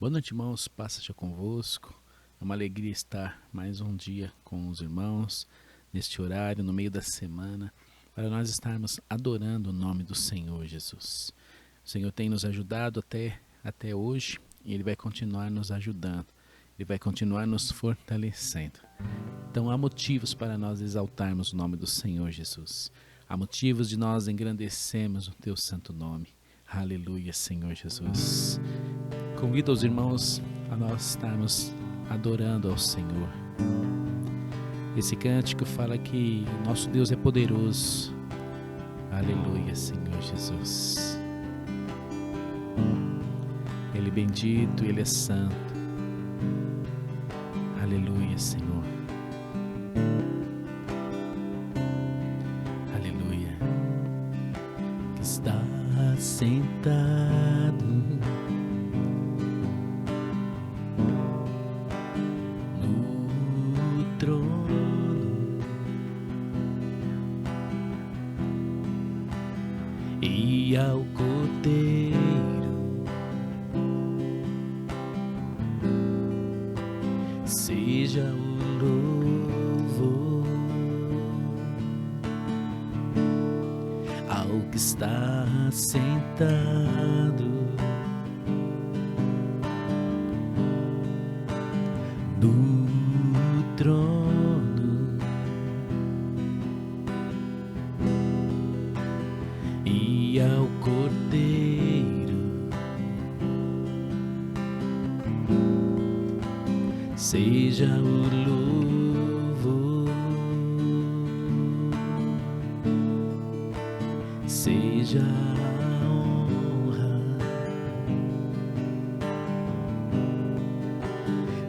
Boa noite, irmãos. Paz seja convosco. É uma alegria estar mais um dia com os irmãos, neste horário, no meio da semana, para nós estarmos adorando o nome do Senhor Jesus. O Senhor tem nos ajudado até hoje e Ele vai continuar nos ajudando. Ele vai continuar nos fortalecendo. Então há motivos para nós exaltarmos o nome do Senhor Jesus. Há motivos de nós engrandecermos o Teu santo nome. Aleluia, Senhor Jesus. Convido os irmãos a nós estarmos adorando ao Senhor. Esse cântico fala que o nosso Deus é poderoso. Aleluia, Senhor Jesus. Ele é bendito, Ele é santo. Aleluia, Senhor. Aleluia. Que está sentado no trono e ao Cordeiro seja o louvor, ao que está sentado no trono e ao Cordeiro seja o louvor, seja a honra,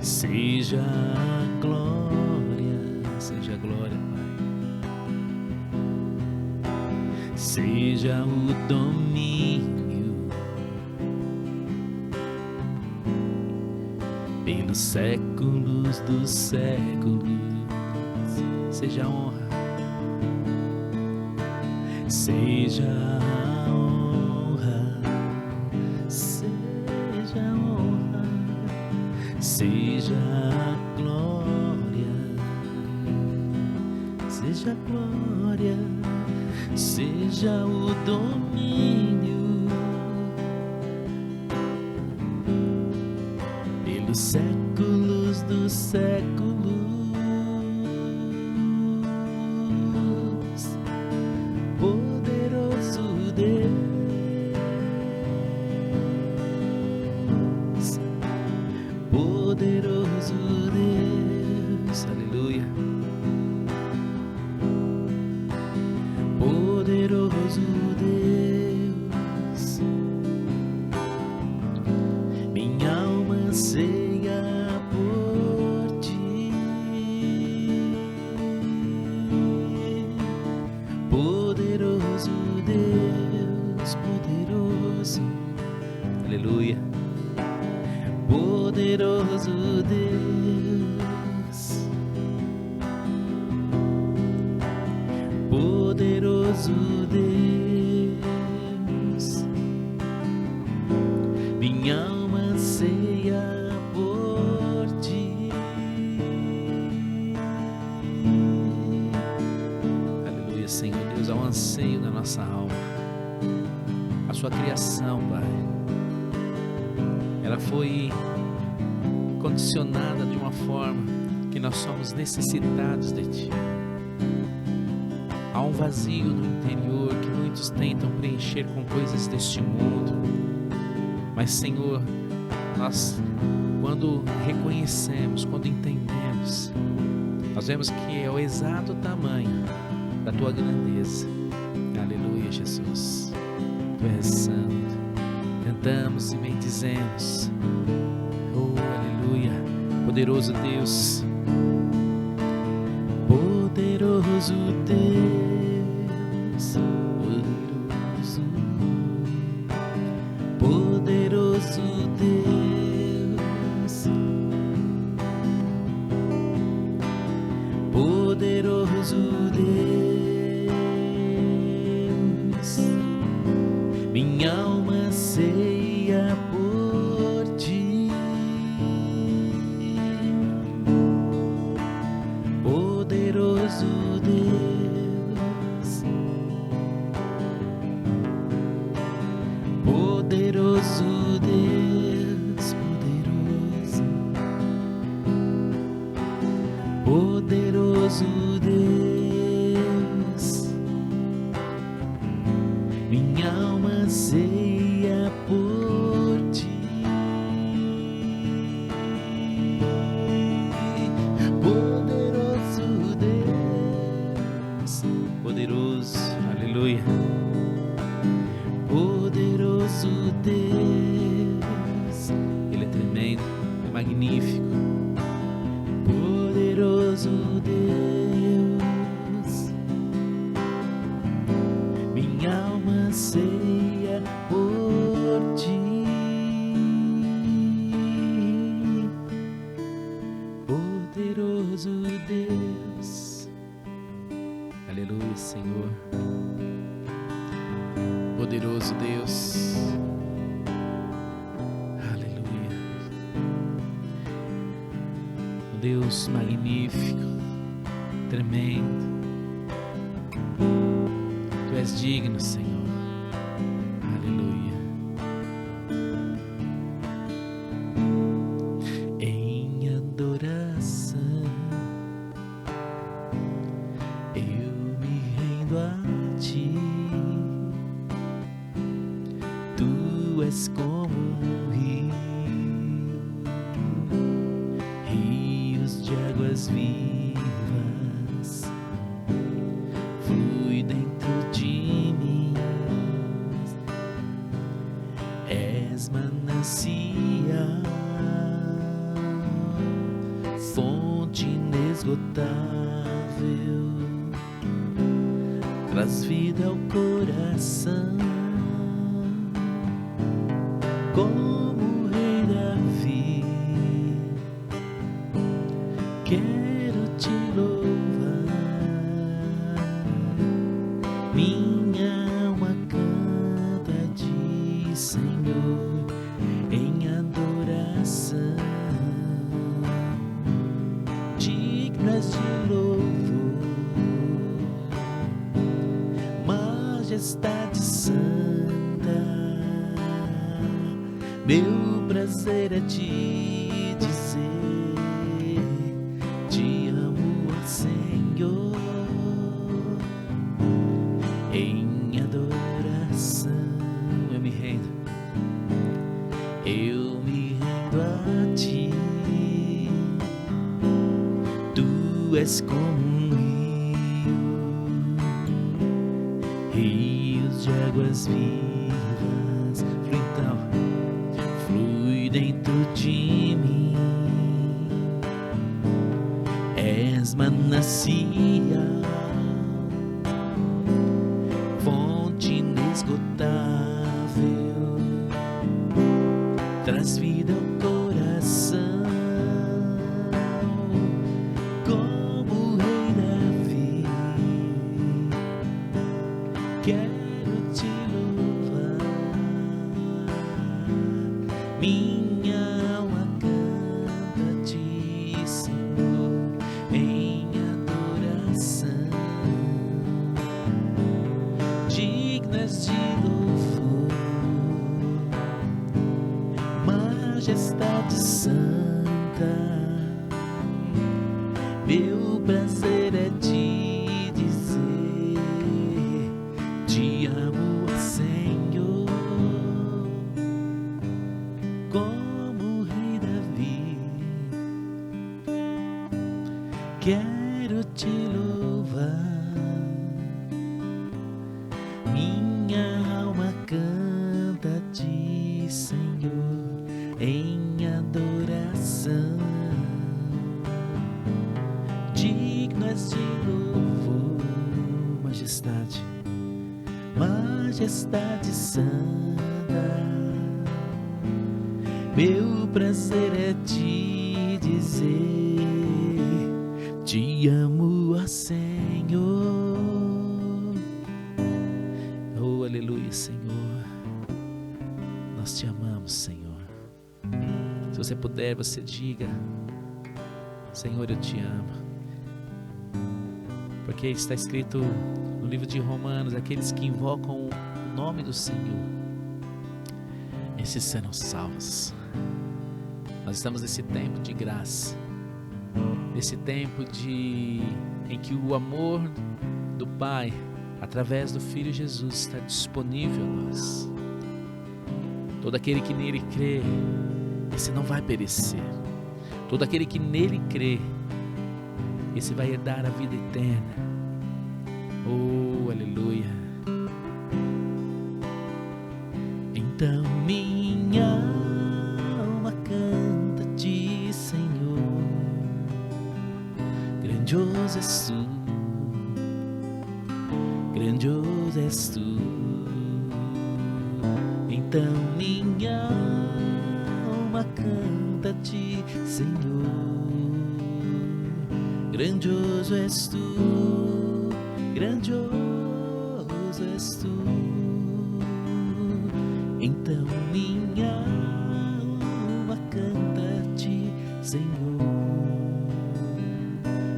seja a glória, Pai, seja o domínio pelos séculos dos séculos, seja a honra, seja a honra, seja a honra, seja a glória, seja a glória, seja o domínio pelos séculos dos séculos. Poderoso Deus, poderoso Deus, aleluia. Poderoso Deus, minha alma anseia por ti. Poderoso Deus, poderoso, aleluia. Poderoso Deus, poderoso Deus, minha alma anseia por ti. Aleluia, Senhor Deus, há um anseio na nossa alma. A sua criação, Pai, ela foi condicionada de uma forma que nós somos necessitados de Ti. Há um vazio no interior que muitos tentam preencher com coisas deste mundo. Mas, Senhor, nós, quando reconhecemos, quando entendemos, nós vemos que é o exato tamanho da Tua grandeza. Aleluia, Jesus. Tu és santo. Cantamos e bendizemos. Oh, aleluia. Poderoso Deus. Poderoso Deus, poderoso, poderoso Deus, poderoso Deus, minha alma anseia por ti. Poderoso Deus, minha alma anseia por Ti. Poderoso Deus, poderoso, aleluia. Poderoso Deus, Ele é tremendo, é magnífico. Poderoso Deus, minha alma anseia por Ti. Poderoso Deus, aleluia, Senhor. Poderoso Deus, aleluia. Deus magnífico, tremendo. Tu és digno, Senhor, aleluia. Em adoração eu me rendo a Ti. Tu és como um rio, rios de águas vivas, flui dentro de mim. És manancial, fonte inesgotável, traz vida ao coração. Como Rei Davi, quero Te louvar. Minha alma canta a Ti, Senhor, em adoração. Dignas de louvor, majestade santa. Meu prazer é Te dizer: Te amo, ó Senhor. Em adoração eu me rendo a Ti. Tu és como um rio, rios de águas vivas, flui dentro de mim. És manancial, fonte inesgotável, traz vida ao coração. Como Rei Davi, quero Te louvar. Minha alma canta a Ti, Senhor, em adoração. Dignas de louvor, majestade santa. Meu prazer é Te dizer: Te amo, ó Senhor. Como Rei Davi, quero Te louvar. Minha alma canta a Ti, Senhor, em adoração. Dignas de louvor, majestade, majestade santa. Meu prazer é Te dizer: Te amo, ó Senhor. Oh, aleluia, Senhor. Nós Te amamos, Senhor. Se você puder, você diga: Senhor, eu Te amo. Porque está escrito no livro de Romanos: aqueles que invocam o nome do Senhor, esses serão salvos. Nós estamos nesse tempo de graça, esse tempo em que o amor do Pai, através do Filho Jesus, está disponível a nós. Todo aquele que nele crê, esse não vai perecer. Todo aquele que nele crê, esse vai herdar a vida eterna. Oh, aleluia. Então minha alma canta-te, Senhor. Grandioso és tu, grandioso és tu. Então minha alma canta-te, Senhor. Grandioso és tu, grandioso és tu. Então minha alma canta-te, Senhor.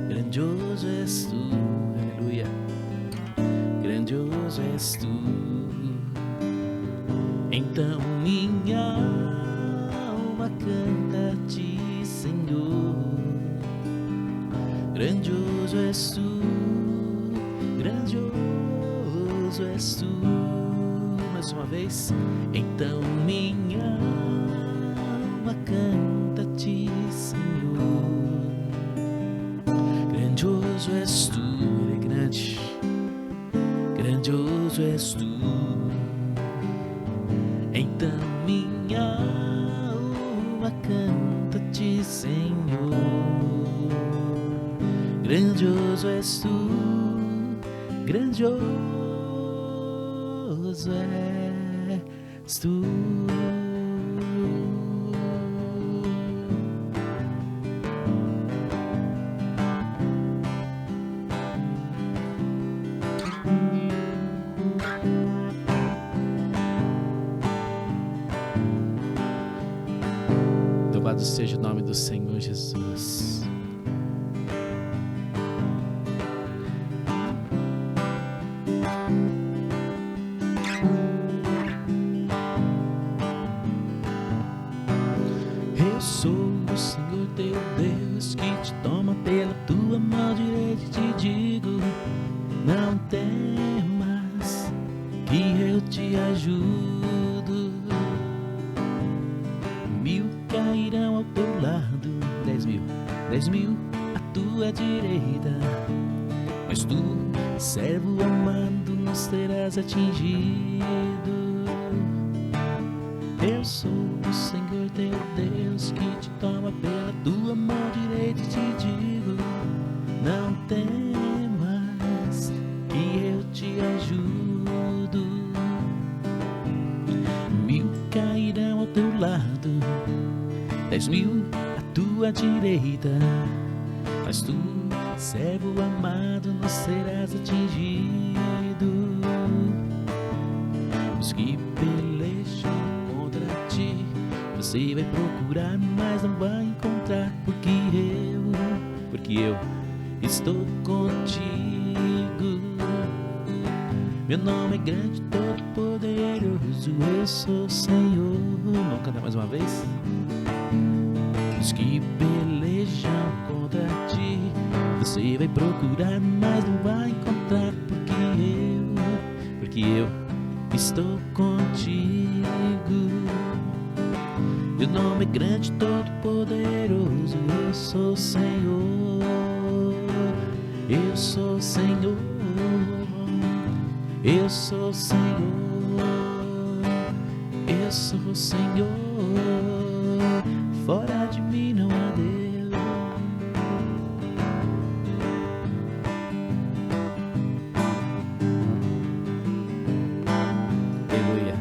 Grandioso és tu, aleluia. Grandioso és tu. Então minha alma canta-te, Senhor. Grandioso és tu, grandioso és tu. Mais uma vez. Então minha alma canta-te, Senhor. Grandioso és tu, Ele é grande. Grandioso és tu. Então minha alma canta-te, Senhor. Grandioso és tu, grandioso és tu. Louvado seja o nome do Senhor Jesus. Eu sou o Senhor teu Deus, que te toma pela tua mão direita e te digo: não temas, que eu te ajudo. 1000 cairão ao teu lado, 10.000 à tua direita, mas tu, servo amado, não serás atingido. Eu sou o Senhor teu Deus, que te toma pela tua mão direita e te digo: não temas, que eu te ajudo. 1000 cairão ao teu lado, 10.000 à tua direita, mas tu, servo amado, não serás atingido. Os que pelejam contra ti, você vai procurar, mas não vai encontrar, porque eu estou contigo. Meu nome é grande, todo poderoso, eu sou o Senhor. Vamos cantar mais uma vez? Os que pelejam contra ti, você vai procurar, mas não vai encontrar, porque eu estou contigo. Meu nome é grande, todo poderoso, eu sou o Senhor. Eu sou o Senhor. Eu sou o Senhor. Eu sou o Senhor. Fora de mim não há Deus. Aleluia.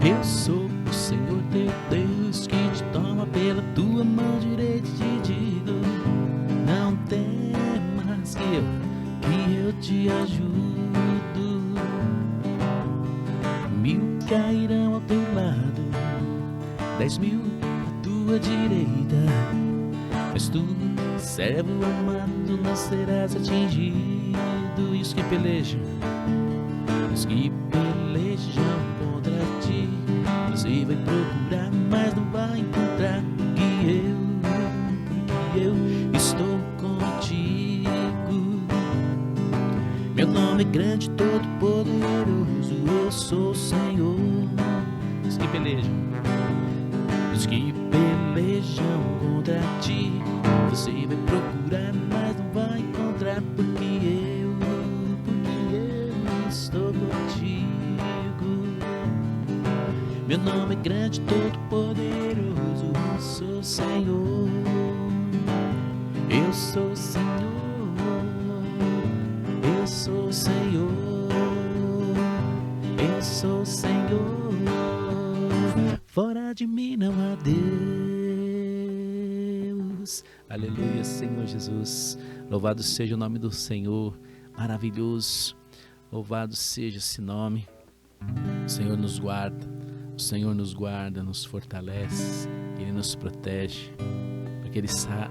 Eu sou o Senhor teu Deus, que te toma pela tua mão direita e te digo: não temas, que eu te ajudo. 1000 cairão ao teu lado, 10.000 à tua direita, mas tu, servo amado, não serás atingido. E os que pelejam contra ti, você vai procurar, mas não vai encontrar, porque eu estou contigo. Meu nome é grande, todo poderoso, eu sou o Senhor. Os que pelejam contra ti, você vai procurar, mas não vai encontrar, porque eu estou contigo. Meu nome é grande, todo poderoso, eu sou o Senhor. Eu sou o Senhor, eu sou o Senhor, eu sou o Senhor. Fora de mim não há Deus. Aleluia, Senhor Jesus. Louvado seja o nome do Senhor, maravilhoso. Louvado seja esse nome. O Senhor nos guarda, o Senhor nos guarda, nos fortalece, Ele nos protege, porque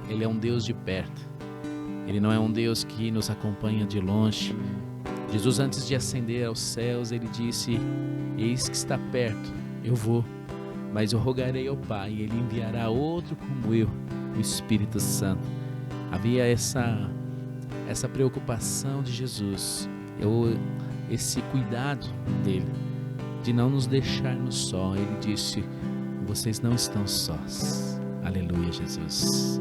Ele é um Deus de perto, Ele não é um Deus que nos acompanha de longe. Jesus, antes de ascender aos céus, Ele disse: eis que está perto, eu vou, mas eu rogarei ao Pai, e Ele enviará outro como eu, o Espírito Santo. Havia essa preocupação de Jesus, esse cuidado dele, de não nos deixarmos só. Ele disse: vocês não estão sós. Aleluia, Jesus.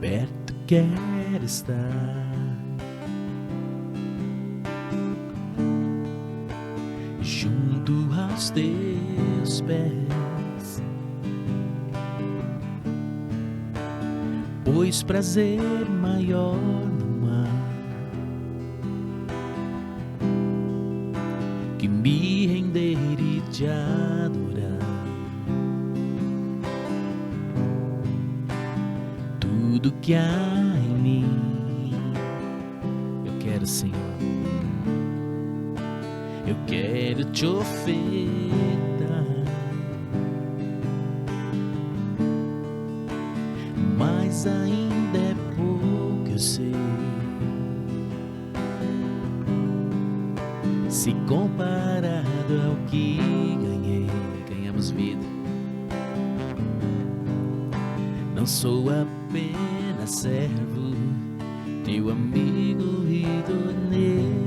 Perto quero estar, junto aos teus pés, pois prazer maior não há que me render e te adorar. Tudo que há em mim eu quero, Senhor, eu quero te ofertar. Mas ainda é pouco, eu sei, se comparado ao que ganhamos vida. Não sou apenas servo, teu amigo idonei.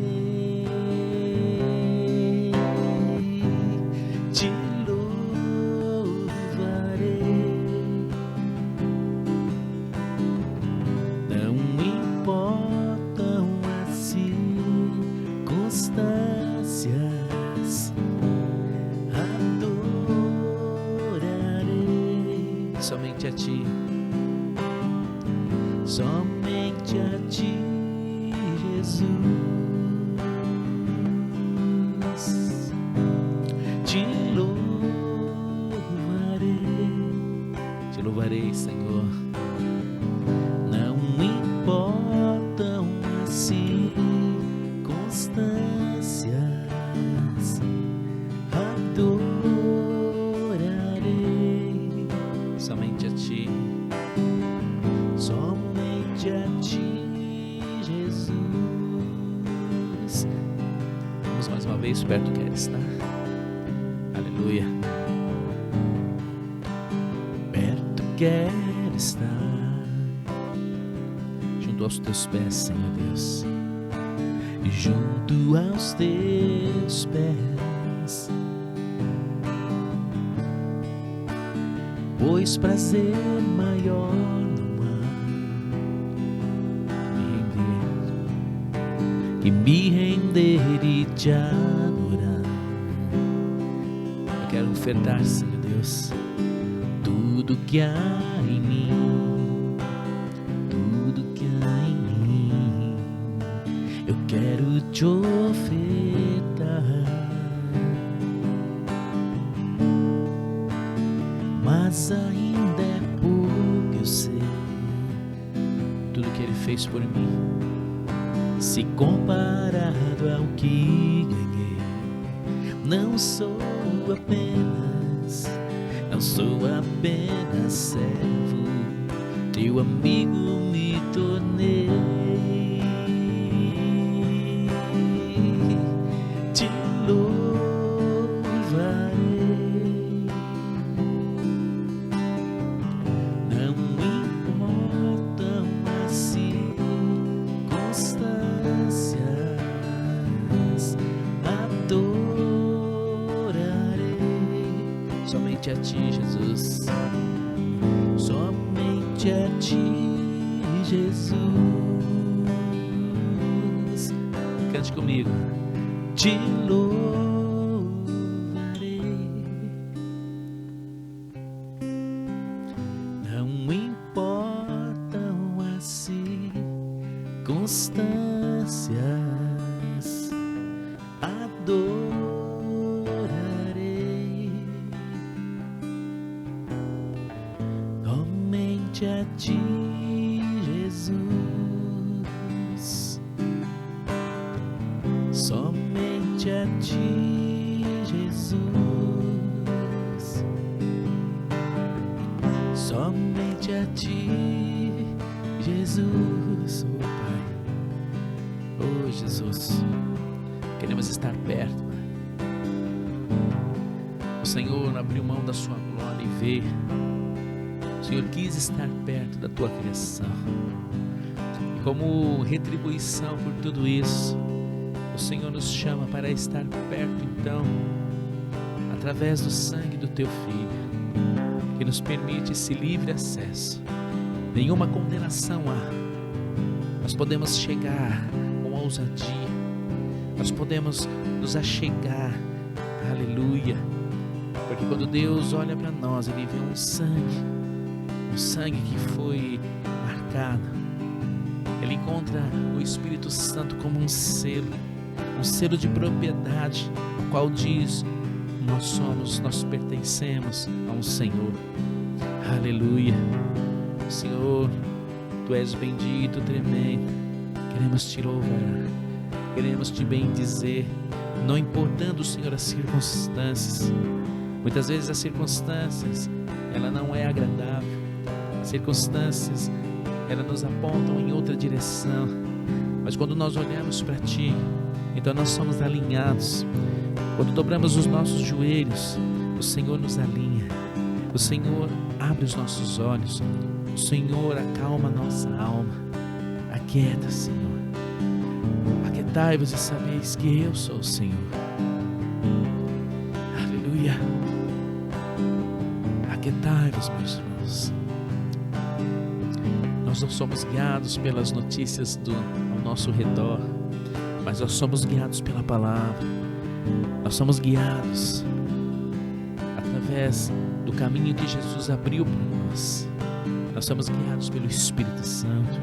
Te louvarei, não importam as circunstâncias, adorarei somente a ti, somente a ti, Jesus. Te louvarei, Senhor. Não importam as circunstâncias, adorarei somente a ti, somente a ti, Jesus. Vamos mais uma vez, perto quer estar. Aleluia. Perto quero estar, junto aos teus pés, Senhor Deus, e junto aos teus pés, pois prazer maior não há que me render e te adorar. Eu quero ofertar, Senhor Deus, tudo que há em mim, tudo que há em mim, eu quero te ofertar. Mas ainda é pouco, eu sei, tudo que Ele fez por mim, se comparado ao que ganhei. Não sou apenas apenas servo, teu amigo me tornei. Te louvarei. Não importam as circunstâncias, adorarei somente a ti, Jesus. Somente a ti, Jesus. Cante comigo. Te louvarei. Não importam as circunstâncias, adorarei somente a ti, Jesus. Somente a ti, Jesus. Somente a ti, Jesus. Oh Pai, oh Jesus, queremos estar perto, Pai. O Senhor abriu mão da sua glória e veio. O Senhor quis estar perto da tua criação. E como retribuição por tudo isso, o Senhor nos chama para estar perto, então, através do sangue do teu Filho, que nos permite esse livre acesso. Nenhuma condenação há. Nós podemos chegar com ousadia. Nós podemos nos achegar. Aleluia. Porque quando Deus olha para nós, Ele vê um sangue que foi marcado. Ele encontra o Espírito Santo como um selo de propriedade, o qual diz: nós pertencemos a um Senhor. Aleluia. Senhor, tu és bendito, tremendo. Queremos te louvar, queremos te bendizer, não importando, Senhor, as circunstâncias. Muitas vezes as circunstâncias, ela não é agradável. As circunstâncias, elas nos apontam em outra direção. Mas quando nós olhamos para ti, então nós somos alinhados. Quando dobramos os nossos joelhos, o Senhor nos alinha. O Senhor abre os nossos olhos. O Senhor acalma a nossa alma. Aquieta, Senhor. Aquietai-vos e sabeis que eu sou o Senhor. Aleluia. Aquietai-vos, meus irmãos. Nós não somos guiados pelas notícias ao nosso redor, mas nós somos guiados pela palavra. Nós somos guiados através do caminho que Jesus abriu para nós. Nós somos guiados pelo Espírito Santo.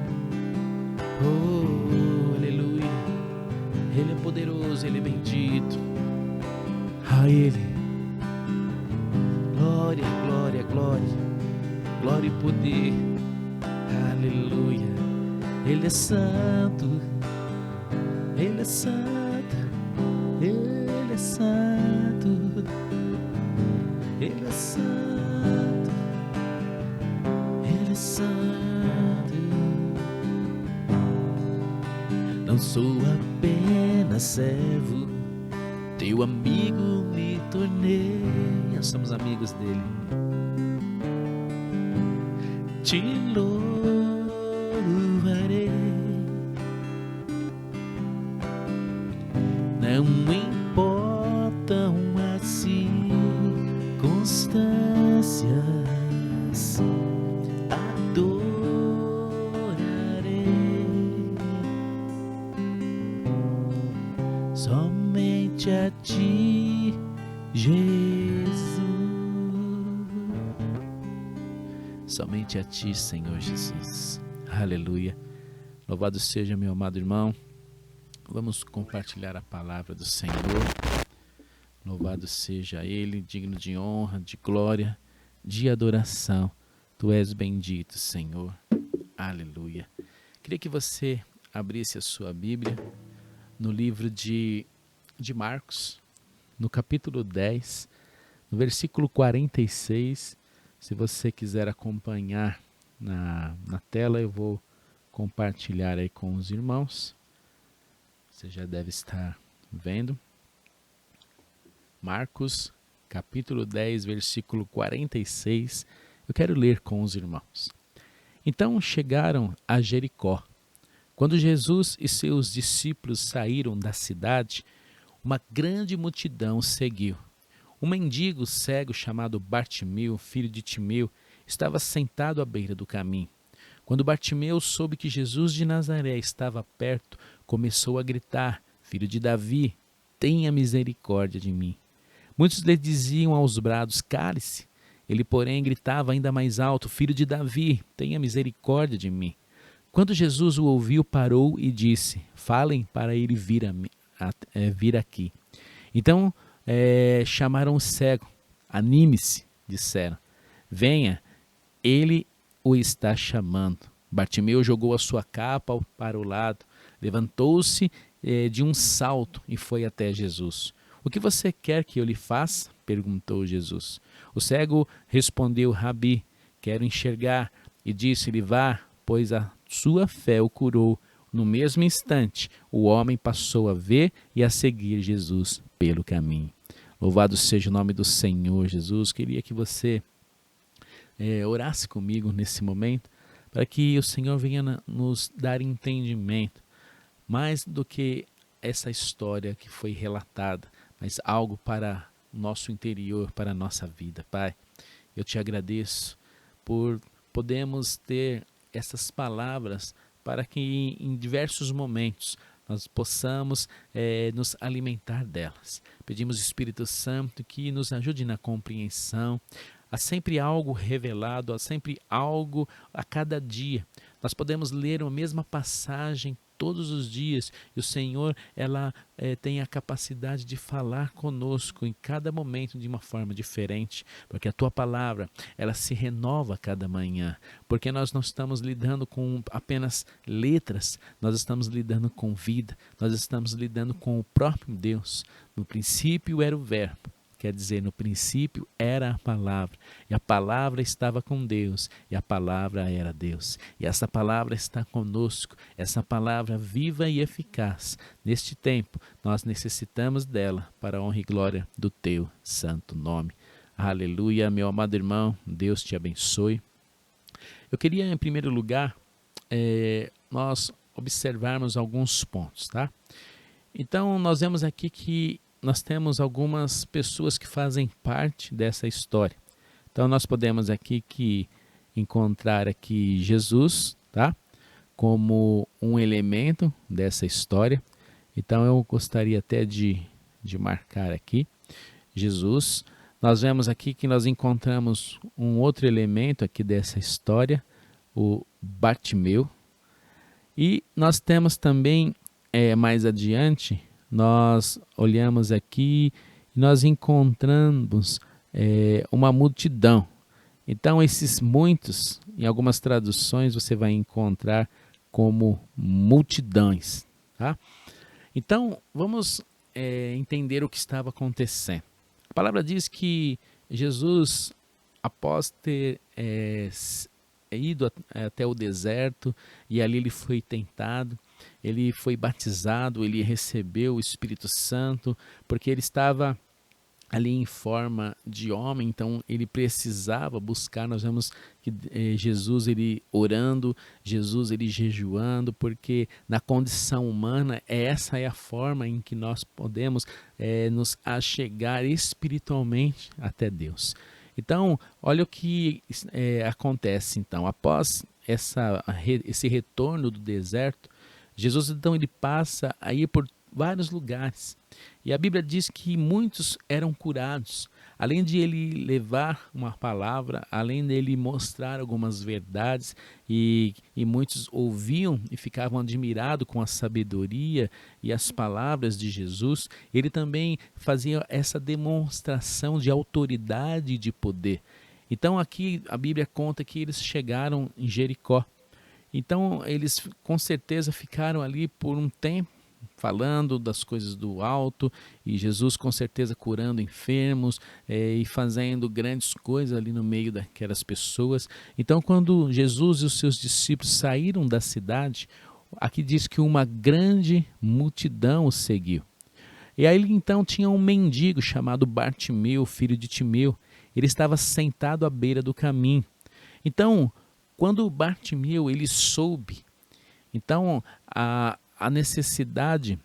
Oh, aleluia. Ele é poderoso, Ele é bendito. A Ele glória, glória, glória, glória e poder. Aleluia. Ele é santo, Ele é santo, Ele é santo, Ele é santo, Ele é santo. Não sou apenas servo, teu amigo me tornei. Nós somos amigos dele. Te louvarei. Não importam as circunstâncias, adorarei somente a ti, Jesus. Somente a ti, Senhor Jesus. Aleluia. Louvado seja, meu amado irmão. Vamos compartilhar a palavra do Senhor. Louvado seja Ele, digno de honra, de glória, de adoração. Tu és bendito, Senhor. Aleluia. Queria que você abrisse a sua Bíblia no livro de Marcos, no capítulo 10, no versículo 46, Se você quiser acompanhar na tela, eu vou compartilhar aí com os irmãos. Você já deve estar vendo. Marcos, capítulo 10, versículo 46. Eu quero ler com os irmãos. Então chegaram a Jericó. Quando Jesus e seus discípulos saíram da cidade, uma grande multidão seguiu. Um mendigo cego chamado Bartimeu, filho de Timeu, estava sentado à beira do caminho. Quando Bartimeu soube que Jesus de Nazaré estava perto, começou a gritar: Filho de Davi, tenha misericórdia de mim. Muitos lhe diziam aos brados: Cale-se. Ele, porém, gritava ainda mais alto: Filho de Davi, tenha misericórdia de mim. Quando Jesus o ouviu, parou e disse: Falem para ele vir aqui. Então chamaram o cego. Anime-se, disseram. Venha, ele o está chamando. Bartimeu jogou a sua capa para o lado, levantou-se de um salto e foi até Jesus. O que você quer que eu lhe faça? Perguntou Jesus. O cego respondeu: Rabi, quero enxergar. E disse-lhe: Vá, pois a sua fé o curou. No mesmo instante, o homem passou a ver e a seguir Jesus pelo caminho. Louvado seja o nome do Senhor Jesus. Queria que você orasse comigo nesse momento, para que o Senhor venha nos dar entendimento, mais do que essa história que foi relatada, mas algo para o nosso interior, para a nossa vida. Pai, eu te agradeço por podermos ter essas palavras para que em diversos momentos nós possamos nos alimentar delas. Pedimos, Espírito Santo, que nos ajude na compreensão. Há sempre algo revelado, há sempre algo a cada dia. Nós podemos ler a mesma passagem todos os dias e o Senhor tem a capacidade de falar conosco em cada momento de uma forma diferente, porque a Tua palavra ela se renova a cada manhã, porque nós não estamos lidando com apenas letras, nós estamos lidando com vida, nós estamos lidando com o próprio Deus. No princípio era o Verbo. Quer dizer, no princípio era a palavra, e a palavra estava com Deus, e a palavra era Deus. E essa palavra está conosco, essa palavra viva e eficaz. Neste tempo, nós necessitamos dela para a honra e glória do Teu santo nome. Aleluia, meu amado irmão, Deus te abençoe. Eu queria, em primeiro lugar, nós observarmos alguns pontos, tá? Então, nós vemos aqui que nós temos algumas pessoas que fazem parte dessa história. Então nós podemos aqui encontrar aqui Jesus, tá? Como um elemento dessa história. Então eu gostaria até de marcar aqui Jesus. Nós vemos aqui que nós encontramos um outro elemento aqui dessa história, o Bartimeu. E nós temos também mais adiante, nós olhamos aqui e nós encontramos uma multidão. Então esses muitos, em algumas traduções você vai encontrar como multidões. Tá? Então vamos entender o que estava acontecendo. A palavra diz que Jesus, após ter ido até o deserto e ali ele foi tentado, ele foi batizado, ele recebeu o Espírito Santo, porque ele estava ali em forma de homem, então ele precisava buscar. Nós vemos que Jesus ele orando, Jesus ele jejuando, porque na condição humana essa é a forma em que nós podemos nos achegar espiritualmente até Deus. Então, olha o que acontece então, após esse retorno do deserto, Jesus então ele passa a ir por vários lugares. E a Bíblia diz que muitos eram curados. Além de ele levar uma palavra, além dele mostrar algumas verdades, e muitos ouviam e ficavam admirados com a sabedoria e as palavras de Jesus, ele também fazia essa demonstração de autoridade e de poder. Então aqui a Bíblia conta que eles chegaram em Jericó. Então eles com certeza ficaram ali por um tempo, falando das coisas do alto, e Jesus com certeza curando enfermos e fazendo grandes coisas ali no meio daquelas pessoas. Então, quando Jesus e os seus discípulos saíram da cidade, aqui diz que uma grande multidão o seguiu. E aí então tinha um mendigo chamado Bartimeu, filho de Timeu. Ele estava sentado à beira do caminho. Então, quando Bartimeu ele soube, então a necessidade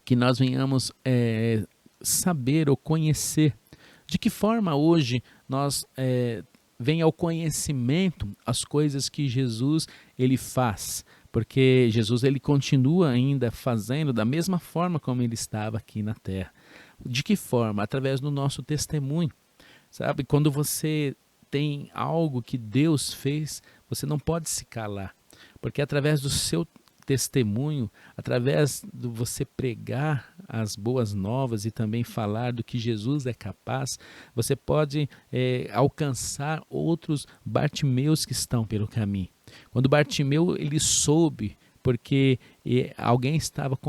que nós venhamos saber ou conhecer, de que forma hoje nós vem ao conhecimento as coisas que Jesus ele faz, porque Jesus ele continua ainda fazendo da mesma forma como ele estava aqui na terra. De que forma? Através do nosso testemunho. Sabe, quando você tem algo que Deus fez, você não pode se calar, porque através do seu testemunho, através de você pregar as boas novas e também falar do que Jesus é capaz, você pode alcançar outros Bartimeus que estão pelo caminho. Quando Bartimeu ele soube, porque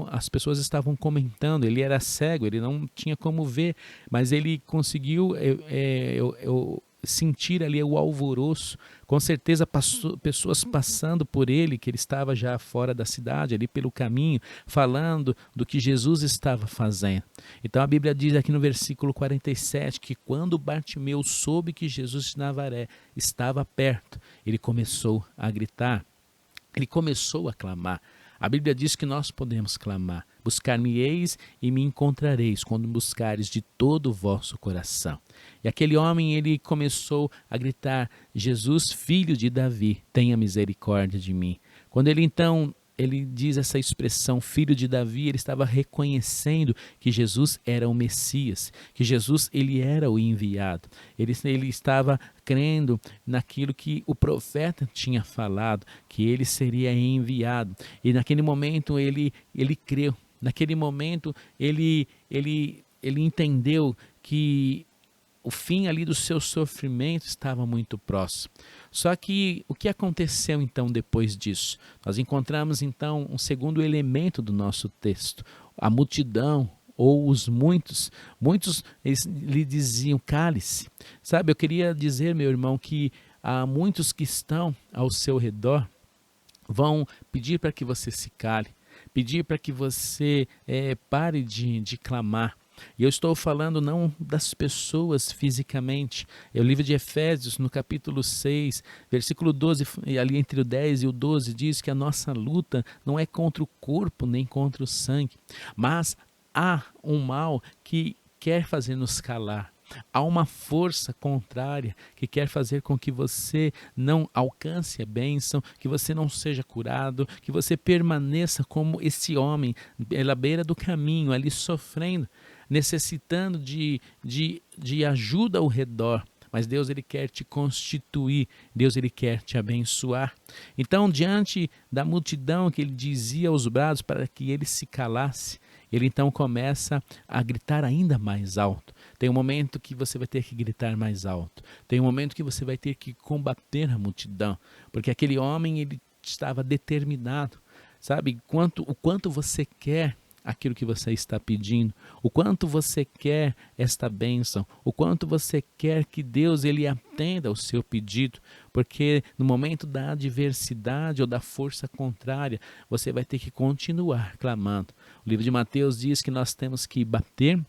as pessoas estavam comentando, ele era cego, ele não tinha como ver, mas ele conseguiu sentir ali o alvoroço, com certeza pessoas passando por ele, que ele estava já fora da cidade, ali pelo caminho, falando do que Jesus estava fazendo. Então a Bíblia diz aqui no versículo 47, que quando Bartimeu soube que Jesus de Nazaré estava perto, ele começou a gritar, ele começou a clamar. A Bíblia diz que nós podemos clamar: buscar-me-eis e me encontrareis, quando buscares de todo o vosso coração. E aquele homem, ele começou a gritar: Jesus, filho de Davi, tenha misericórdia de mim. Quando ele diz essa expressão, filho de Davi, ele estava reconhecendo que Jesus era o Messias, que Jesus ele era o enviado. Ele estava crendo naquilo que o profeta tinha falado, que ele seria enviado. E naquele momento ele creu. Naquele momento ele entendeu que o fim ali do seu sofrimento estava muito próximo. Só que o que aconteceu então depois disso? Nós encontramos então um segundo elemento do nosso texto. A multidão ou os muitos lhe diziam: cale-se. Sabe, eu queria dizer, meu irmão, que há muitos que estão ao seu redor vão pedir para que você se cale, pedir para que você pare de clamar. E eu estou falando não das pessoas fisicamente. É o livro de Efésios, no capítulo 6, versículo 12, ali entre o 10 e o 12, diz que a nossa luta não é contra o corpo nem contra o sangue, mas há um mal que quer fazer nos calar. Há uma força contrária que quer fazer com que você não alcance a bênção, que você não seja curado, que você permaneça como esse homem pela beira do caminho, ali sofrendo, necessitando de ajuda ao redor. Mas Deus ele quer te constituir, Deus ele quer te abençoar. Então, diante da multidão que ele dizia aos brados para que ele se calasse, ele então começa a gritar ainda mais alto. Tem um momento que você vai ter que gritar mais alto. Tem um momento que você vai ter que combater a multidão, porque aquele homem ele estava determinado. Sabe, o quanto você quer aquilo que você está pedindo, o quanto você quer esta bênção, o quanto você quer que Deus ele atenda ao seu pedido, porque no momento da adversidade ou da força contrária, você vai ter que continuar clamando. O livro de Mateus diz que nós temos que bater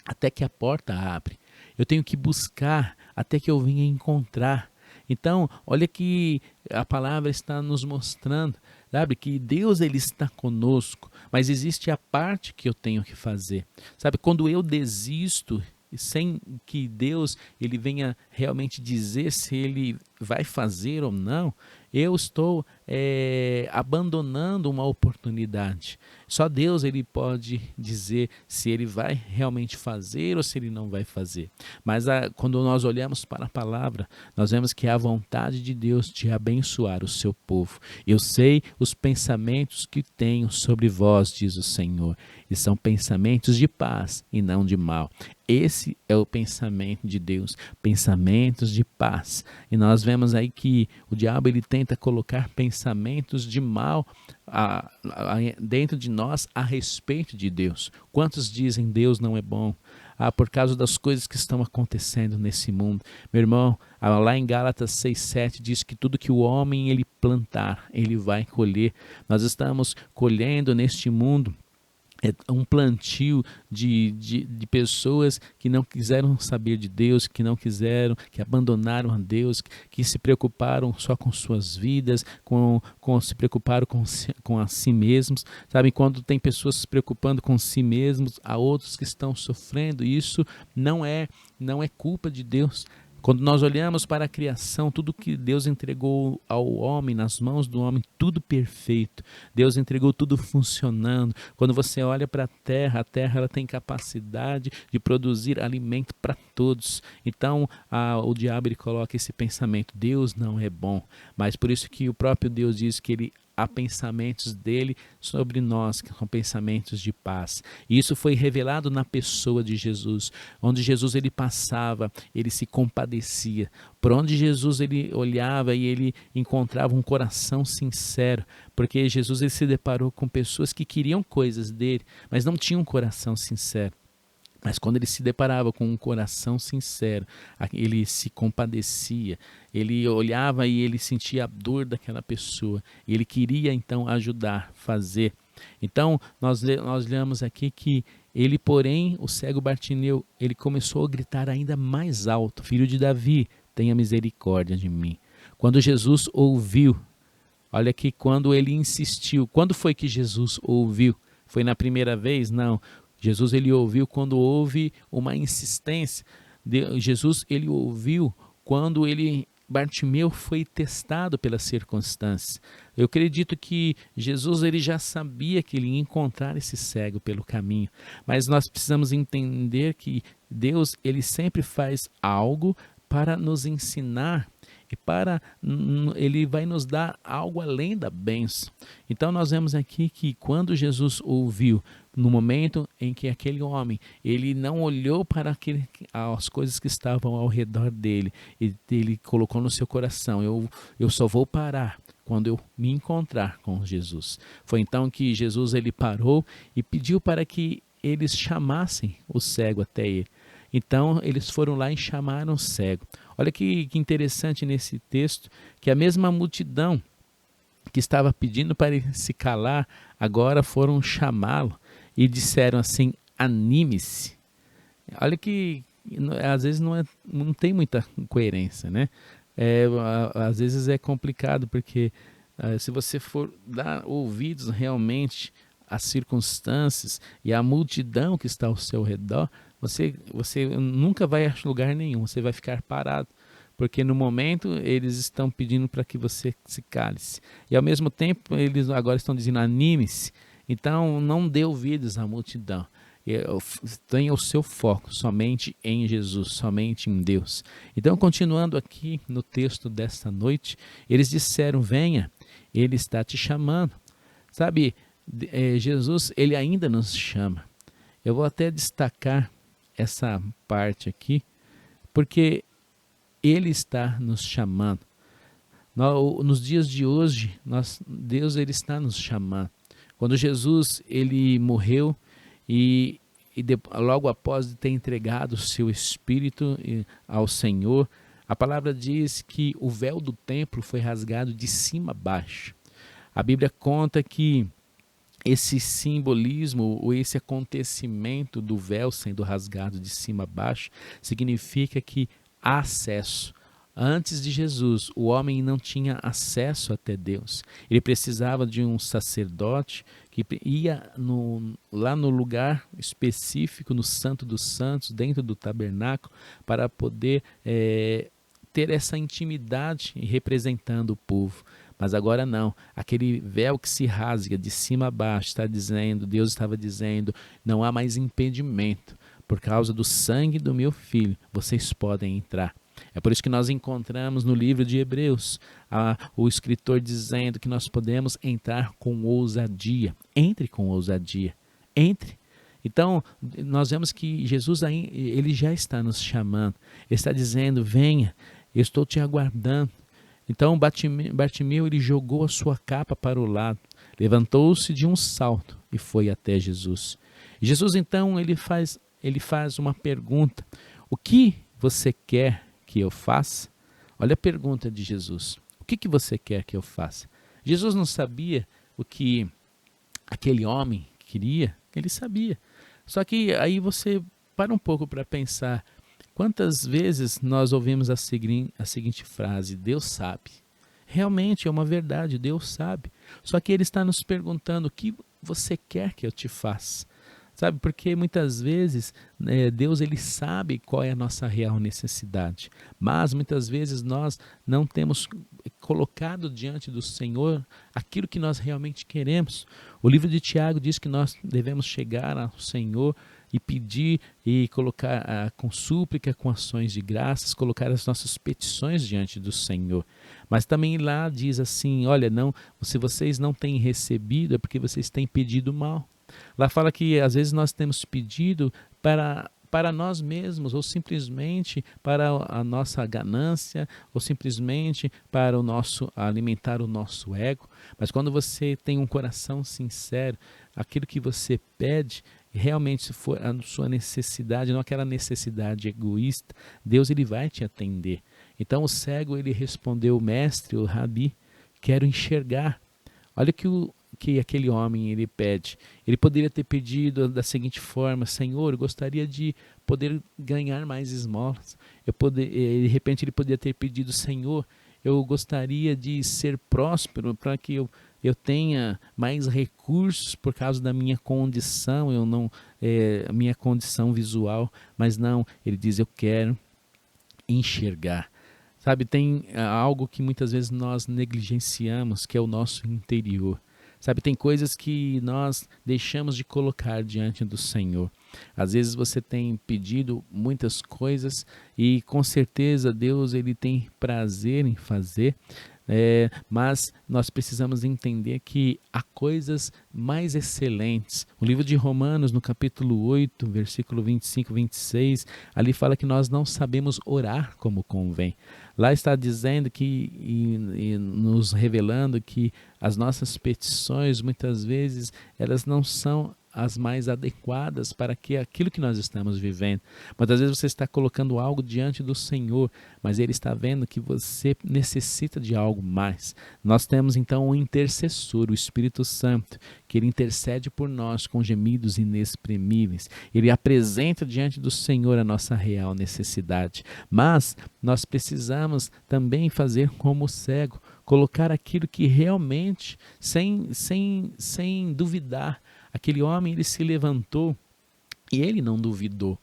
até que a porta abre. Eu tenho que buscar até que eu venha encontrar. Então, olha que a palavra está nos mostrando, sabe, que Deus ele está conosco, mas existe a parte que eu tenho que fazer. Sabe, quando eu desisto, sem que Deus ele venha realmente dizer se ele vai fazer ou não, eu estou abandonando uma oportunidade. Só Deus ele pode dizer se ele vai realmente fazer ou se ele não vai fazer. Mas quando nós olhamos para a palavra, nós vemos que é a vontade de Deus de abençoar o seu povo. Eu sei os pensamentos que tenho sobre vós, diz o Senhor, e são pensamentos de paz e não de mal. Esse é o pensamento de Deus, pensamentos de paz. E nós vemos aí que o diabo ele tenta colocar pensamentos de mal dentro de nós a respeito de Deus. Quantos dizem Deus não é bom? Por causa das coisas que estão acontecendo nesse mundo. Meu irmão, lá em Gálatas 6,7 diz que tudo que o homem ele plantar, ele vai colher. Nós estamos colhendo neste mundo um plantio de pessoas que não quiseram saber de Deus, que não quiseram, que abandonaram a Deus, que se preocuparam só com suas vidas, se preocuparam com a si mesmos. Sabe, quando tem pessoas se preocupando com si mesmos, há outros que estão sofrendo. Isso não é culpa de Deus. Quando nós olhamos para a criação, tudo que Deus entregou ao homem, nas mãos do homem, tudo perfeito. Deus entregou tudo funcionando. Quando você olha para a terra ela tem capacidade de produzir alimento para todos. Então, o diabo ele coloca esse pensamento, Deus não é bom. Mas por isso que o próprio Deus diz que há pensamentos dele sobre nós, que são pensamentos de paz. E isso foi revelado na pessoa de Jesus, onde Jesus ele passava, ele se compadecia. Por onde Jesus ele olhava e ele encontrava um coração sincero, porque Jesus ele se deparou com pessoas que queriam coisas dele, mas não tinham um coração sincero. Mas quando ele se deparava com um coração sincero, ele se compadecia, ele olhava e ele sentia a dor daquela pessoa, e ele queria então ajudar, fazer. Então nós lemos aqui que ele, porém, o cego Bartimeu, ele começou a gritar ainda mais alto, filho de Davi, tenha misericórdia de mim. Quando Jesus ouviu, olha aqui, quando ele insistiu, quando foi que Jesus ouviu? Foi na primeira vez? Não. Jesus ele ouviu quando houve uma insistência. Jesus ele ouviu quando Bartimeu foi testado pelas circunstâncias. Eu acredito que Jesus ele já sabia que ele ia encontrar esse cego pelo caminho, mas nós precisamos entender que Deus ele sempre faz algo para nos ensinar e ele vai nos dar algo além da bênção. Então nós vemos aqui que quando Jesus ouviu, no momento em que aquele homem, ele não olhou para as coisas que estavam ao redor dele, e ele colocou no seu coração, eu só vou parar quando eu me encontrar com Jesus. Foi então que Jesus ele parou e pediu para que eles chamassem o cego até ele. Então eles foram lá e chamaram o cego. Olha que interessante nesse texto, que a mesma multidão que estava pedindo para ele se calar, agora foram chamá-lo e disseram assim, anime-se. Olha que às vezes não tem muita coerência, né? Às vezes é complicado, porque se você for dar ouvidos realmente às circunstâncias e à multidão que está ao seu redor, você nunca vai a lugar nenhum, você vai ficar parado, porque no momento eles estão pedindo para que você se cale-se, e ao mesmo tempo eles agora estão dizendo anime-se. Então não dê ouvidos à multidão, tenha o seu foco somente em Jesus, somente em Deus. Então, continuando aqui no texto desta noite, eles disseram, venha, ele está te chamando. Sabe, Jesus ele ainda nos chama. Eu vou até destacar essa parte aqui, porque ele está nos chamando. Nos dias de hoje, Deus ele está nos chamando. Quando Jesus ele morreu logo após de ter entregado o seu espírito ao Senhor, a palavra diz que o véu do templo foi rasgado de cima a baixo. A Bíblia conta que esse simbolismo ou esse acontecimento do véu sendo rasgado de cima a baixo significa que há acesso. Antes de Jesus, o homem não tinha acesso até Deus. Ele precisava de um sacerdote que ia lá no lugar específico, no Santo dos Santos, dentro do tabernáculo, para poder ter essa intimidade representando o povo. Mas agora não, aquele véu que se rasga de cima a baixo, Deus estava dizendo, não há mais impedimento. Por causa do sangue do meu filho, vocês podem entrar. É por isso que nós encontramos no livro de Hebreus o escritor dizendo que nós podemos entrar com ousadia. Entre com ousadia, entre. Então, nós vemos que Jesus ele já está nos chamando. Ele está dizendo, venha, eu estou te aguardando. Então, Bartimeu, ele jogou a sua capa para o lado, levantou-se de um salto e foi até Jesus. E Jesus, então, ele faz uma pergunta. O que você quer que eu faça? Olha a pergunta de Jesus. O que você quer que eu faça? Jesus não sabia o que aquele homem queria, ele sabia. Só que aí você para um pouco para pensar, quantas vezes nós ouvimos a seguinte frase, Deus sabe. Realmente é uma verdade, Deus sabe. Só que Ele está nos perguntando, o que você quer que eu te faça? Sabe, porque muitas vezes Deus ele sabe qual é a nossa real necessidade, mas muitas vezes nós não temos colocado diante do Senhor aquilo que nós realmente queremos. O livro de Tiago diz que nós devemos chegar ao Senhor e pedir e colocar com súplica, com ações de graças, colocar as nossas petições diante do Senhor. Mas também lá diz assim, olha, não, se vocês não têm recebido é porque vocês têm pedido mal. Lá fala que às vezes nós temos pedido para nós mesmos, ou simplesmente para a nossa ganância, ou simplesmente para alimentar o nosso ego. Mas quando você tem um coração sincero, aquilo que você pede, realmente se for a sua necessidade, não aquela necessidade egoísta, Deus ele vai te atender. Então o cego ele respondeu, mestre, o rabi, quero enxergar. Olha que aquele homem ele pede. Ele poderia ter pedido da seguinte forma, Senhor, eu gostaria de poder ganhar mais esmolas. De repente ele poderia ter pedido, Senhor, eu gostaria de ser próspero para que eu tenha mais recursos por causa da minha condição, minha condição visual, mas não, ele diz, eu quero enxergar. Sabe, tem algo que muitas vezes nós negligenciamos, que é o nosso interior. Sabe, tem coisas que nós deixamos de colocar diante do Senhor. Às vezes você tem pedido muitas coisas e com certeza Deus ele tem prazer em fazer, mas nós precisamos entender que há coisas mais excelentes. O livro de Romanos, no capítulo 8, versículo 25, 26, ali fala que nós não sabemos orar como convém. Lá está dizendo que, e nos revelando que as nossas petições, muitas vezes, elas não são as mais adequadas para aquilo que nós estamos vivendo. Muitas vezes você está colocando algo diante do Senhor, mas Ele está vendo que você necessita de algo mais. Nós temos então um intercessor, o Espírito Santo, que Ele intercede por nós com gemidos inexprimíveis. Ele apresenta diante do Senhor a nossa real necessidade. Mas nós precisamos também fazer como o cego, colocar aquilo que realmente, sem duvidar. Aquele homem ele se levantou e ele não duvidou.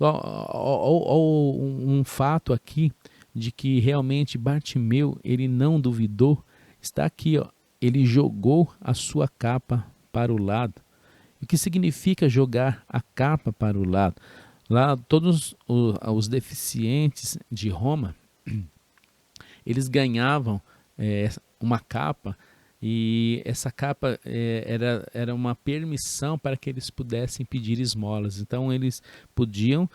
Um fato aqui de que realmente Bartimeu ele não duvidou está aqui, ó. Ele jogou a sua capa para o lado. O que significa jogar a capa para o lado? Lá todos os deficientes de Roma eles ganhavam uma capa. E essa capa era uma permissão para que eles pudessem pedir esmolas. Então eles podiam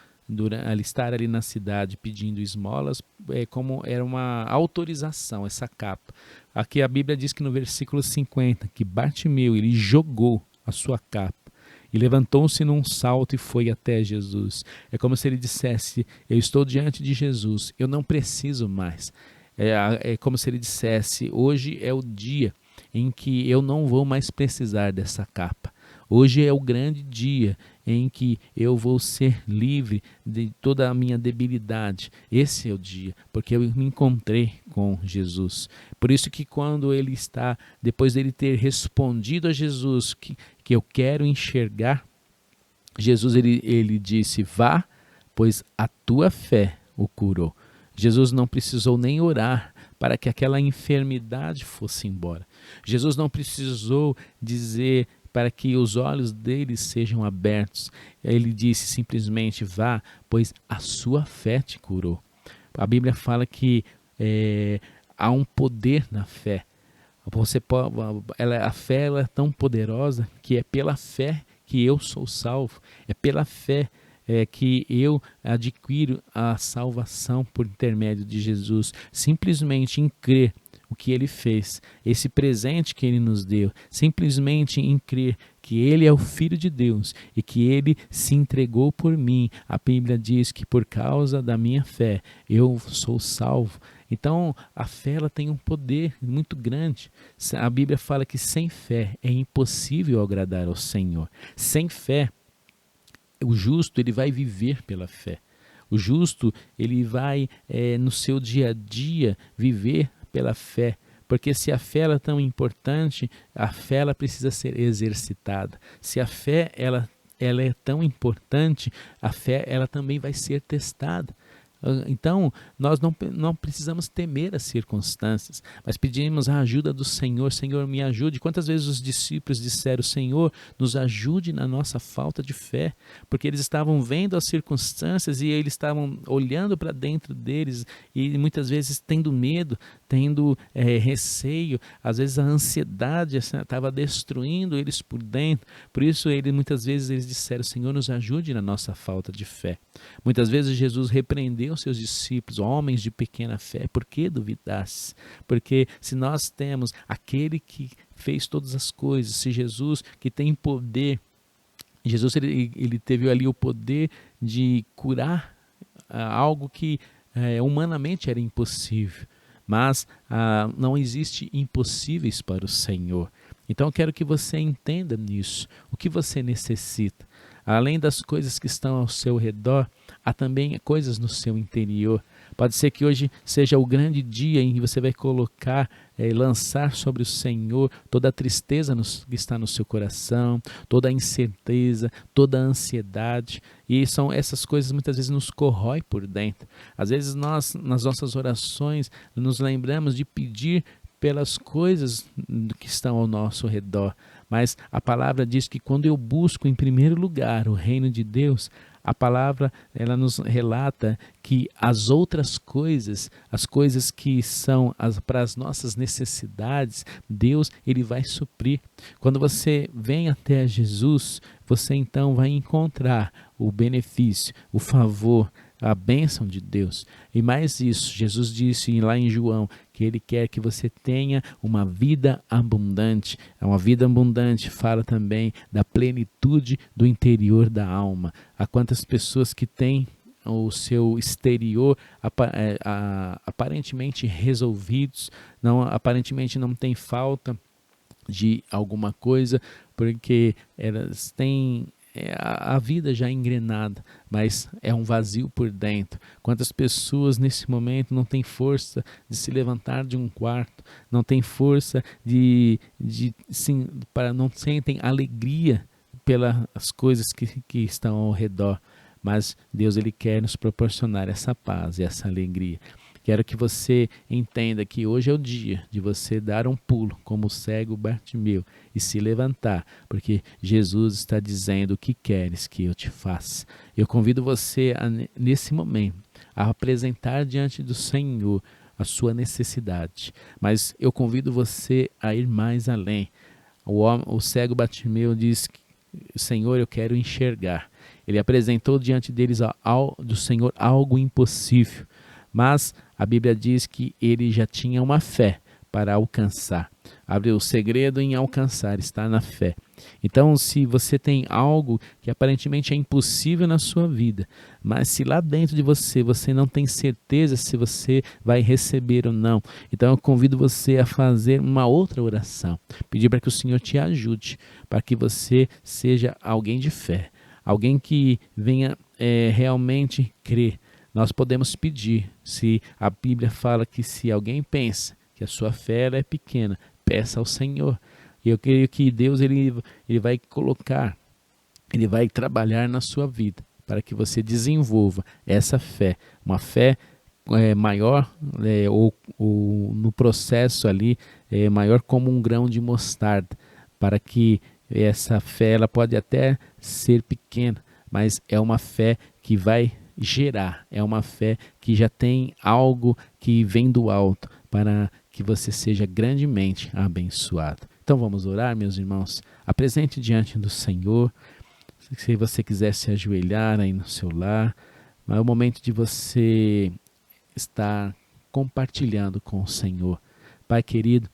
estar ali na cidade pedindo esmolas, como era uma autorização essa capa. Aqui a Bíblia diz que no versículo 50, que Bartimeu ele jogou a sua capa e levantou-se num salto e foi até Jesus. É como se ele dissesse, eu estou diante de Jesus, eu não preciso mais. É como se ele dissesse, hoje é o dia em que eu não vou mais precisar dessa capa. Hoje é o grande dia em que eu vou ser livre de toda a minha debilidade. Esse é o dia, porque eu me encontrei com Jesus. Por isso que quando ele está, depois dele ter respondido a Jesus que eu quero enxergar, Jesus ele disse, vá, pois a tua fé o curou. Jesus não precisou nem orar para que aquela enfermidade fosse embora. Jesus não precisou dizer para que os olhos dele sejam abertos. Ele disse simplesmente, vá, pois a sua fé te curou. A Bíblia fala que há um poder na fé. A fé ela é tão poderosa que é pela fé que eu sou salvo, é pela fé que eu adquiro a salvação por intermédio de Jesus, simplesmente em crer o que ele fez, esse presente que ele nos deu, simplesmente em crer que ele é o Filho de Deus e que ele se entregou por mim. A Bíblia diz que por causa da minha fé eu sou salvo. Então a fé ela tem um poder muito grande. A Bíblia fala que sem fé é impossível agradar ao Senhor. Sem fé, o justo ele vai viver pela fé. O justo ele vai no seu dia a dia viver pela fé, porque se a fé ela é tão importante, a fé ela precisa ser exercitada. Se a fé ela é tão importante, a fé ela também vai ser testada. Então, nós não precisamos temer as circunstâncias, mas pedimos a ajuda do Senhor. Senhor, me ajude. Quantas vezes os discípulos disseram, Senhor, nos ajude na nossa falta de fé, porque eles estavam vendo as circunstâncias e eles estavam olhando para dentro deles e muitas vezes tendo medo, tendo receio, às vezes a ansiedade estava destruindo eles por dentro. Por isso, muitas vezes eles disseram, Senhor, nos ajude na nossa falta de fé. Muitas vezes Jesus repreendeu seus discípulos, homens de pequena fé, por que duvidasse? Porque se nós temos aquele que fez todas as coisas, se Jesus que tem poder, Jesus ele teve ali o poder de curar algo que humanamente era impossível, mas não existe impossíveis para o Senhor. Então eu quero que você entenda nisso, o que você necessita. Além das coisas que estão ao seu redor, há também coisas no seu interior. Pode ser que hoje seja o grande dia em que você vai colocar, lançar sobre o Senhor toda a tristeza que está no seu coração, toda a incerteza, toda a ansiedade. E são essas coisas muitas vezes nos corrói por dentro. Às vezes nós, nas nossas orações, nos lembramos de pedir pelas coisas que estão ao nosso redor. Mas a palavra diz que quando eu busco em primeiro lugar o reino de Deus, a palavra ela nos relata que as outras coisas, as coisas que são para as nossas necessidades, Deus ele vai suprir. Quando você vem até Jesus, você então vai encontrar o benefício, o favor, a bênção de Deus. E mais isso, Jesus disse lá em João que ele quer que você tenha uma vida abundante. Uma vida abundante fala também da plenitude do interior da alma. Há quantas pessoas que têm o seu exterior aparentemente resolvidos, aparentemente não tem falta de alguma coisa, porque elas têm a vida já engrenada, mas é um vazio por dentro. Quantas pessoas nesse momento não têm força de se levantar de um quarto, não têm força para não sentem alegria pelas coisas que estão ao redor, mas Deus ele quer nos proporcionar essa paz e essa alegria. Quero que você entenda que hoje é o dia de você dar um pulo como o cego Bartimeu e se levantar, porque Jesus está dizendo o que queres que eu te faça. Eu convido você nesse momento a apresentar diante do Senhor a sua necessidade, mas eu convido você a ir mais além. O cego Bartimeu diz, Senhor, eu quero enxergar. Ele apresentou diante deles do Senhor algo impossível, mas a Bíblia diz que ele já tinha uma fé para alcançar. O segredo em alcançar está na fé. Então, se você tem algo que aparentemente é impossível na sua vida, mas se lá dentro de você não tem certeza se você vai receber ou não, então eu convido você a fazer uma outra oração, pedir para que o Senhor te ajude, para que você seja alguém de fé, alguém que venha realmente crer. Nós podemos pedir, se a Bíblia fala que se alguém pensa que a sua fé ela é pequena, peça ao Senhor. E eu creio que Deus ele vai colocar, ele vai trabalhar na sua vida para que você desenvolva essa fé, uma fé maior, ou no processo ali, maior como um grão de mostarda, para que essa fé ela pode até ser pequena, mas é uma fé que vai gerar, é uma fé que já tem algo que vem do alto para que você seja grandemente abençoado. Então vamos orar, meus irmãos. Apresente diante do Senhor se você quiser se ajoelhar aí no seu lar, mas é o momento de você estar compartilhando com o Senhor. Pai querido,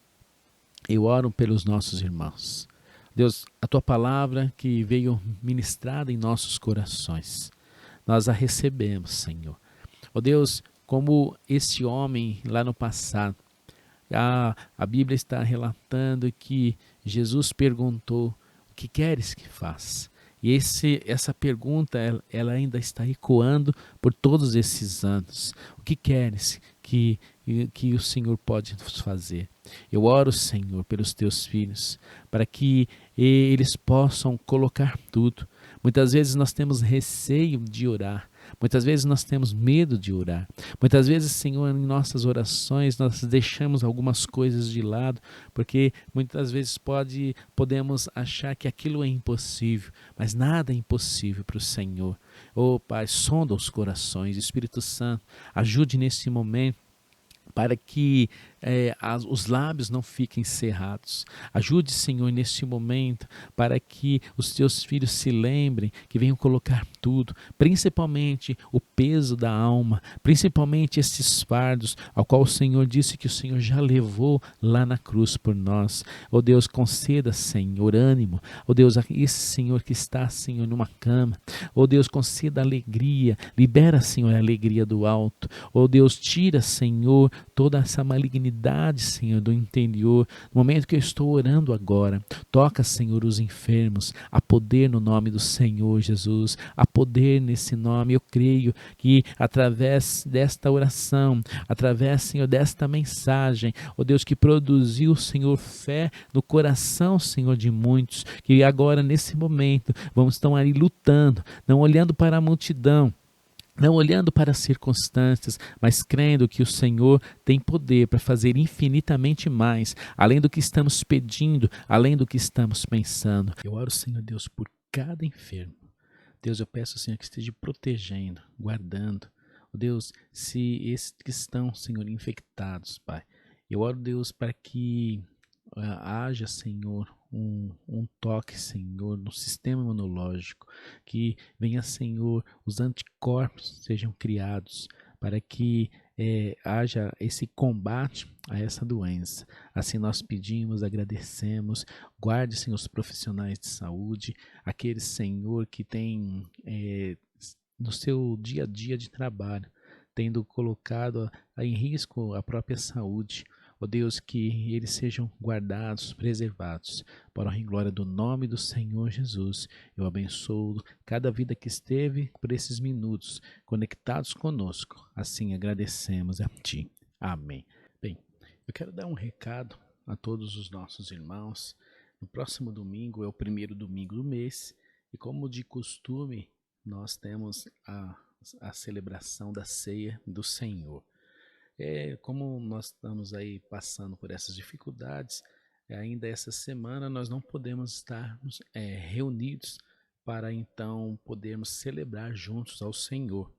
eu oro pelos nossos irmãos. Deus, a tua palavra que veio ministrada em nossos corações, nós a recebemos, Senhor. Ó Deus, como este homem lá no passado, a Bíblia está relatando que Jesus perguntou: o que queres que faça? E essa pergunta, ela ainda está ecoando por todos esses anos. O que queres que o Senhor pode nos fazer? Eu oro, Senhor, pelos teus filhos, para que eles possam colocar tudo. Muitas vezes nós temos receio de orar. Muitas vezes nós temos medo de orar. Muitas vezes, Senhor, em nossas orações nós deixamos algumas coisas de lado, porque muitas vezes podemos achar que aquilo é impossível, mas nada é impossível para o Senhor. Oh Pai, sonda os corações, Espírito Santo, ajude nesse momento para que os lábios não fiquem cerrados. Ajude, Senhor, neste momento, para que os teus filhos se lembrem que venham colocar tudo, principalmente o peso da alma, principalmente esses fardos, ao qual o Senhor disse que o Senhor já levou lá na cruz por nós. Oh Deus, conceda, Senhor, ânimo. Oh Deus, esse Senhor que está, Senhor, numa cama. Oh Deus, conceda alegria. Libera, Senhor, a alegria do alto. Oh Deus, tira, Senhor, toda essa malignidade, Senhor, do interior. No momento que eu estou orando agora, toca, Senhor, os enfermos. Há poder no nome do Senhor Jesus. Há poder nesse nome. Eu creio que através desta oração, através, Senhor, desta mensagem, ó Deus, que produziu, Senhor, fé no coração, Senhor, de muitos, que agora, nesse momento, vamos estar ali lutando, não olhando para a multidão, não olhando para as circunstâncias, mas crendo que o Senhor tem poder para fazer infinitamente mais, além do que estamos pedindo, além do que estamos pensando. Eu oro, Senhor Deus, por cada enfermo. Deus, eu peço, Senhor, que esteja protegendo, guardando. Deus, se esses que estão, Senhor, infectados, Pai, eu oro, Deus, para que haja, Senhor, um toque, Senhor, no sistema imunológico, que venha, Senhor, os anticorpos sejam criados para que haja esse combate a essa doença. Assim nós pedimos, agradecemos, guarde, Senhor, os profissionais de saúde, aqueles, Senhor, que têm no seu dia a dia de trabalho, tendo colocado em risco a própria saúde. Ó Deus, que eles sejam guardados, preservados, para a honra e glória do nome do Senhor Jesus. Eu abençoo cada vida que esteve por esses minutos conectados conosco. Assim agradecemos a Ti. Amém. Bem, eu quero dar um recado a todos os nossos irmãos. No próximo domingo é o primeiro domingo do mês e, como de costume, nós temos a celebração da ceia do Senhor. Como nós estamos aí passando por essas dificuldades, ainda essa semana nós não podemos estarmos reunidos para então podermos celebrar juntos ao Senhor.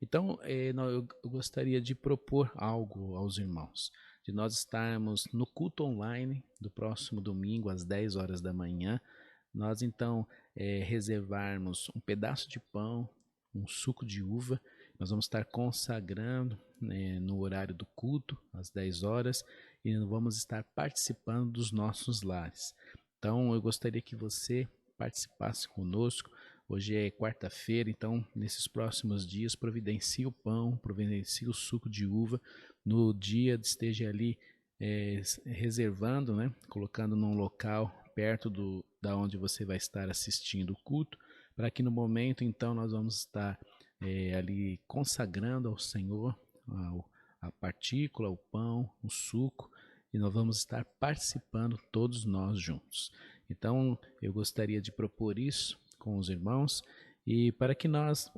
Então, eu gostaria de propor algo aos irmãos, de nós estarmos no culto online do próximo domingo às 10 horas da manhã, nós então reservarmos um pedaço de pão, um suco de uva. Nós vamos estar consagrando no horário do culto, às 10 horas, e vamos estar participando dos nossos lares. Então, eu gostaria que você participasse conosco. Hoje é quarta-feira, então, nesses próximos dias, providencie o pão, providencie o suco de uva. No dia, esteja ali reservando, né, colocando num local perto da onde você vai estar assistindo o culto, para que no momento, então, nós vamos estar ali consagrando ao Senhor a partícula, o pão, o suco, e nós vamos estar participando todos nós juntos. Então, eu gostaria de propor isso com os irmãos, e para que nós,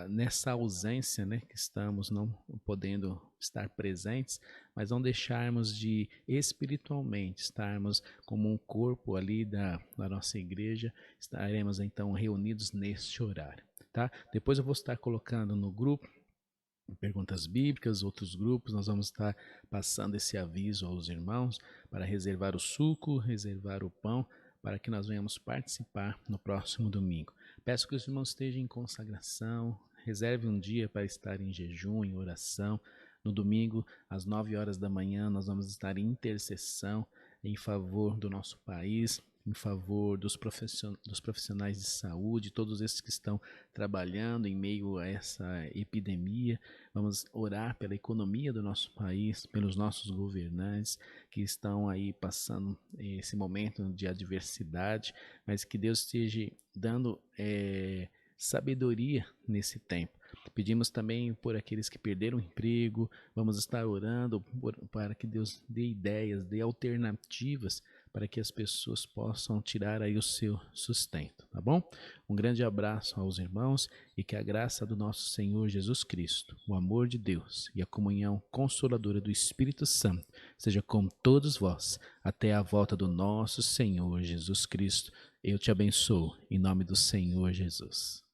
nessa ausência, né, que estamos não podendo estar presentes, mas não deixarmos de espiritualmente estarmos como um corpo ali da nossa igreja, estaremos então reunidos neste horário. Tá? Depois eu vou estar colocando no grupo perguntas bíblicas, outros grupos, nós vamos estar passando esse aviso aos irmãos para reservar o suco, reservar o pão, para que nós venhamos participar no próximo domingo. Peço que os irmãos estejam em consagração, reserve um dia para estar em jejum, em oração. No domingo, às 9 horas da manhã, nós vamos estar em intercessão em favor do nosso país, em favor dos profissionais de saúde, todos esses que estão trabalhando em meio a essa epidemia. Vamos orar pela economia do nosso país, pelos nossos governantes que estão aí passando esse momento de adversidade, mas que Deus esteja dando sabedoria nesse tempo. Pedimos também por aqueles que perderam o emprego, vamos estar orando para que Deus dê ideias, dê alternativas para que as pessoas possam tirar aí o seu sustento, tá bom? Um grande abraço aos irmãos e que a graça do nosso Senhor Jesus Cristo, o amor de Deus e a comunhão consoladora do Espírito Santo seja com todos vós até a volta do nosso Senhor Jesus Cristo. Eu te abençoo em nome do Senhor Jesus.